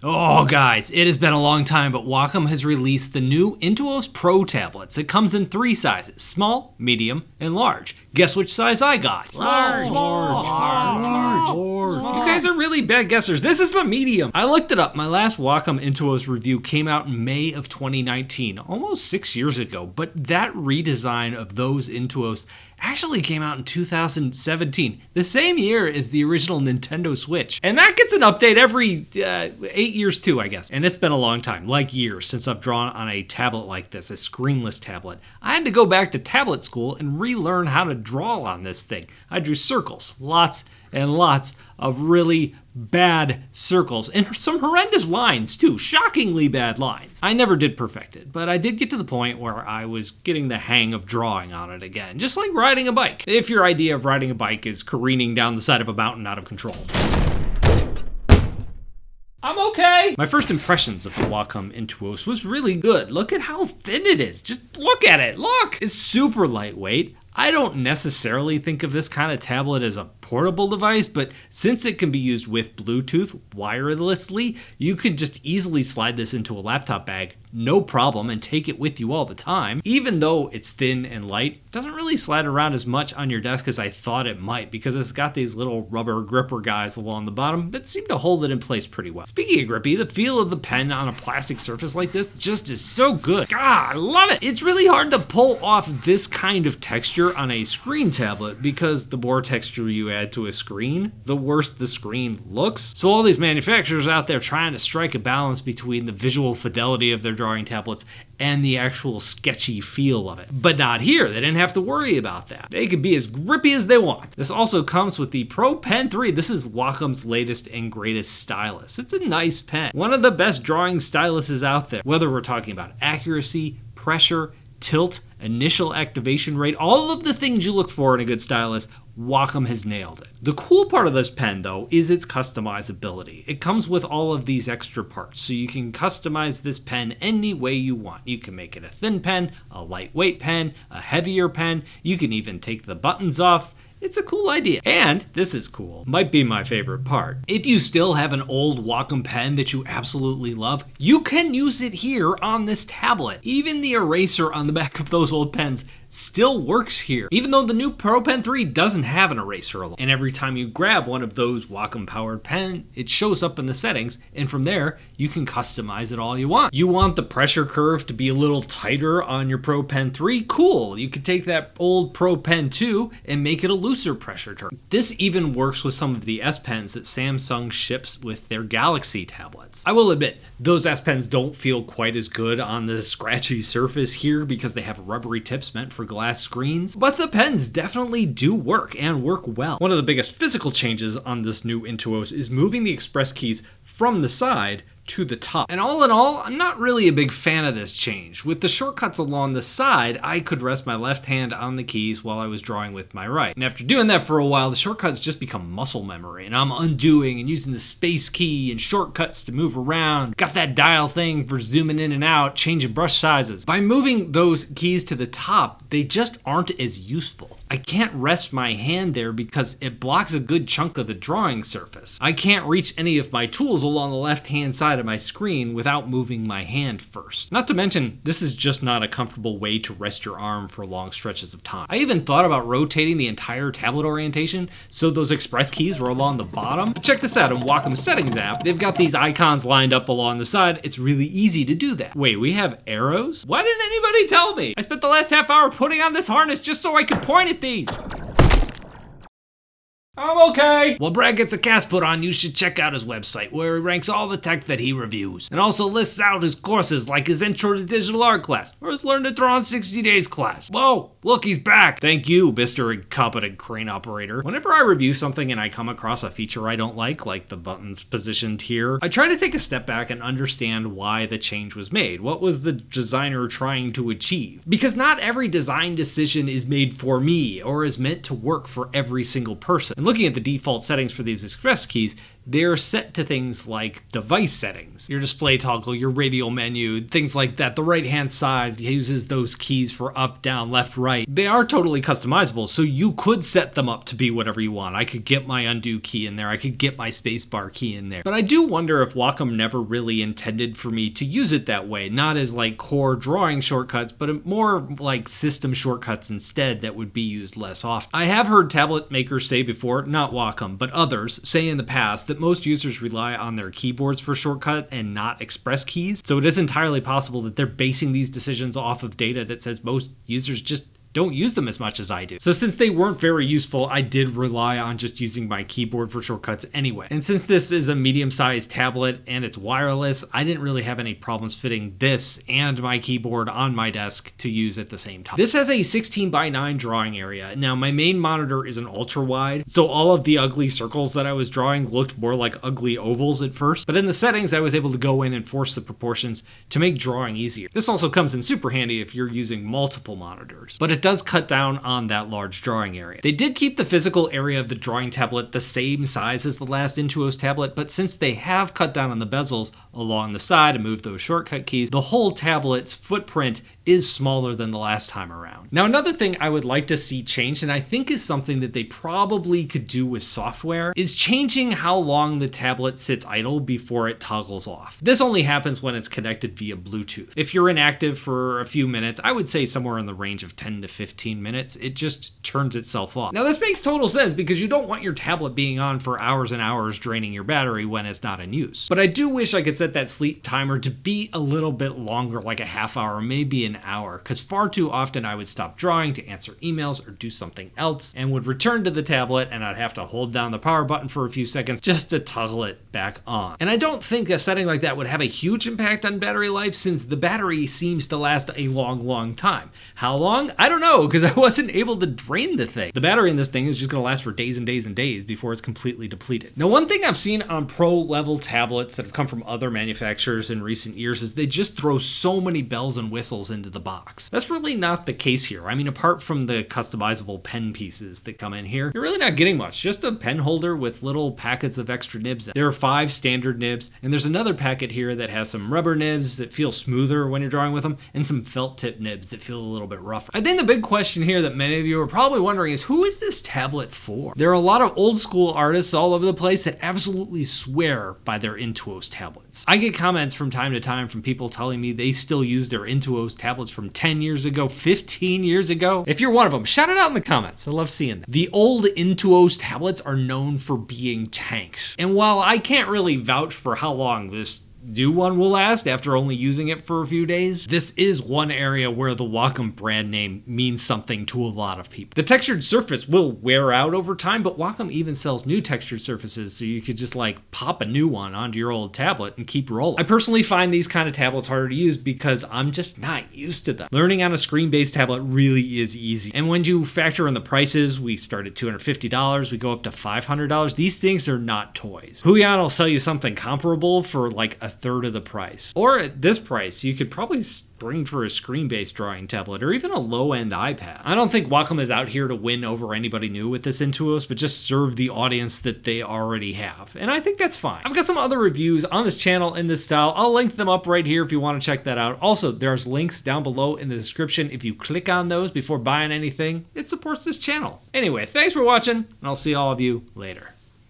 Oh guys, it has been a long time, but Wacom has released the new Intuos Pro tablets. It comes in 3 sizes, small, medium, and large. Guess which size I got? Large. You guys are really bad guessers. This is the medium. I looked it up. My last Wacom Intuos review came out in May of 2019, almost 6 years ago, but that redesign of those Intuos actually came out in 2017, the same year as the original Nintendo Switch. And that gets an update every 8 years too, I guess. And it's been a long time, like years, since I've drawn on a tablet like this, a screenless tablet. I had to go back to tablet school and relearn how to draw on this thing. I drew circles, lots and lots of really bad circles, and some horrendous lines too, shockingly bad lines. I never did perfect it, but I did get to the point where I was getting the hang of drawing on it again, just like riding a bike. If your idea of riding a bike is careening down the side of a mountain out of control. I'm okay. My first impressions of the Wacom Intuos was really good. Look at how thin it is. Just look at it. Look! It's super lightweight. I don't necessarily think of this kind of tablet as a portable device, but since it can be used with Bluetooth wirelessly, you can just easily slide this into a laptop bag, no problem, and take it with you all the time. Even though it's thin and light, it doesn't really slide around as much on your desk as I thought it might, because it's got these little rubber gripper guys along the bottom that seem to hold it in place pretty well. Speaking of grippy, the feel of the pen on a plastic surface like this just is so good. God, I love it! It's really hard to pull off this kind of texture on a screen tablet, because the more texture you add to a screen, the worse the screen looks. So all these manufacturers out there trying to strike a balance between the visual fidelity of their drawing tablets and the actual sketchy feel of it. But not here, they didn't have to worry about that. They could be as grippy as they want. This also comes with the Pro Pen 3. This is Wacom's latest and greatest stylus. It's a nice pen. One of the best drawing styluses out there. Whether we're talking about accuracy, pressure, tilt, initial activation rate, all of the things you look for in a good stylus, Wacom has nailed it. The cool part of this pen, though, is its customizability. It comes with all of these extra parts, so you can customize this pen any way you want. You can make it a thin pen, a lightweight pen, a heavier pen. You can even take the buttons off. It's a cool idea. And this is cool. Might be my favorite part. If you still have an old Wacom pen that you absolutely love, you can use it here on this tablet. Even the eraser on the back of those old pens still works here, even though the new Pro Pen 3 doesn't have an eraser. And every time you grab one of those Wacom powered pen, it shows up in the settings, and from there you can customize it all you want. You want the pressure curve to be a little tighter on your Pro Pen 3? Cool, you could take that old Pro Pen 2 and make it a looser pressure curve. This even works with some of the S Pens that Samsung ships with their Galaxy tablets. I will admit, those S Pens don't feel quite as good on the scratchy surface here because they have rubbery tips meant for glass screens, but the pens definitely do work and work well. One of the biggest physical changes on this new Intuos is moving the express keys from the side to the top. And all in all, I'm not really a big fan of this change. With the shortcuts along the side, I could rest my left hand on the keys while I was drawing with my right. And after doing that for a while, the shortcuts just become muscle memory, and I'm undoing and using the space key and shortcuts to move around. Got that dial thing for zooming in and out, changing brush sizes. By moving those keys to the top, they just aren't as useful. I can't rest my hand there because it blocks a good chunk of the drawing surface. I can't reach any of my tools along the left-hand side of my screen without moving my hand first. Not to mention, this is just not a comfortable way to rest your arm for long stretches of time. I even thought about rotating the entire tablet orientation so those express keys were along the bottom. But check this out, in Wacom Settings app, they've got these icons lined up along the side. It's really easy to do that. Wait, we have arrows? Why didn't anybody tell me? I spent the last half hour putting on this harness just so I could point at these. I'm okay. While Brad gets a cast put on, you should check out his website where he ranks all the tech that he reviews and also lists out his courses like his Intro to Digital Art class or his Learn to Draw in 60 Days class. Whoa, look, he's back. Thank you, Mr. Incompetent Crane Operator. Whenever I review something and I come across a feature I don't like the buttons positioned here, I try to take a step back and understand why the change was made. What was the designer trying to achieve? Because not every design decision is made for me or is meant to work for every single person. And looking at the default settings for these express keys, they're set to things like device settings, your display toggle, your radial menu, things like that. The right-hand side uses those keys for up, down, left, right. They are totally customizable, so you could set them up to be whatever you want. I could get my undo key in there. I could get my spacebar key in there. But I do wonder if Wacom never really intended for me to use it that way, not as like core drawing shortcuts, but more like system shortcuts instead that would be used less often. I have heard tablet makers say before, not Wacom, but others say in the past that most users rely on their keyboards for shortcut and not express keys. So it is entirely possible that they're basing these decisions off of data that says most users just don't use them as much as I do. So since they weren't very useful, I did rely on just using my keyboard for shortcuts anyway. And since this is a medium-sized tablet and it's wireless, I didn't really have any problems fitting this and my keyboard on my desk to use at the same time. This has a 16:9 drawing area. Now my main monitor is an ultra wide, so all of the ugly circles that I was drawing looked more like ugly ovals at first, but in the settings I was able to go in and force the proportions to make drawing easier. This also comes in super handy if you're using multiple monitors, but it does cut down on that large drawing area. They did keep the physical area of the drawing tablet the same size as the last Intuos tablet, but since they have cut down on the bezels along the side and moved those shortcut keys, the whole tablet's footprint is smaller than the last time around. Now another thing I would like to see changed, and I think is something that they probably could do with software, is changing how long the tablet sits idle before it toggles off. This only happens when it's connected via Bluetooth. If you're inactive for a few minutes, I would say somewhere in the range of 10 to 15 minutes, it just turns itself off. Now this makes total sense because you don't want your tablet being on for hours and hours draining your battery when it's not in use. But I do wish I could set that sleep timer to be a little bit longer, like a half hour, maybe an hour, because far too often I would stop drawing to answer emails or do something else and would return to the tablet and I'd have to hold down the power button for a few seconds just to toggle it back on. And I don't think a setting like that would have a huge impact on battery life since the battery seems to last a long time. How long? I don't know, because I wasn't able to drain the thing. The battery in this thing is just going to last for days and days and days before it's completely depleted. Now one thing I've seen on pro level tablets that have come from other manufacturers in recent years is they just throw so many bells and whistles into the box. That's really not the case here. I mean, apart from the customizable pen pieces that come in here, you're really not getting much. Just a pen holder with little packets of extra nibs. There are 5 standard nibs, and there's another packet here that has some rubber nibs that feel smoother when you're drawing with them, and some felt tip nibs that feel a little bit rougher. I think the big question here that many of you are probably wondering is, who is this tablet for? There are a lot of old school artists all over the place that absolutely swear by their Intuos tablets. I get comments from time to time from people telling me they still use their Intuos tablets from 10 years ago, 15 years ago. If you're one of them, shout it out in the comments. I love seeing that. The old Intuos tablets are known for being tanks. And while I can't really vouch for how long this new one will last after only using it for a few days, this is one area where the Wacom brand name means something to a lot of people. The textured surface will wear out over time, but Wacom even sells new textured surfaces, so you could just like pop a new one onto your old tablet and keep rolling. I personally find these kind of tablets harder to use because I'm just not used to them. Learning on a screen-based tablet really is easy. And when you factor in the prices, we start at $250, we go up to $500. These things are not toys. Huion will sell you something comparable for like a third of the price. Or at this price, you could probably spring for a screen-based drawing tablet or even a low-end iPad. I don't think Wacom is out here to win over anybody new with this Intuos, but just serve the audience that they already have. And I think that's fine. I've got some other reviews on this channel in this style. I'll link them up right here if you want to check that out. Also, there's links down below in the description. If you click on those before buying anything, it supports this channel. Anyway, thanks for watching, and I'll see all of you later.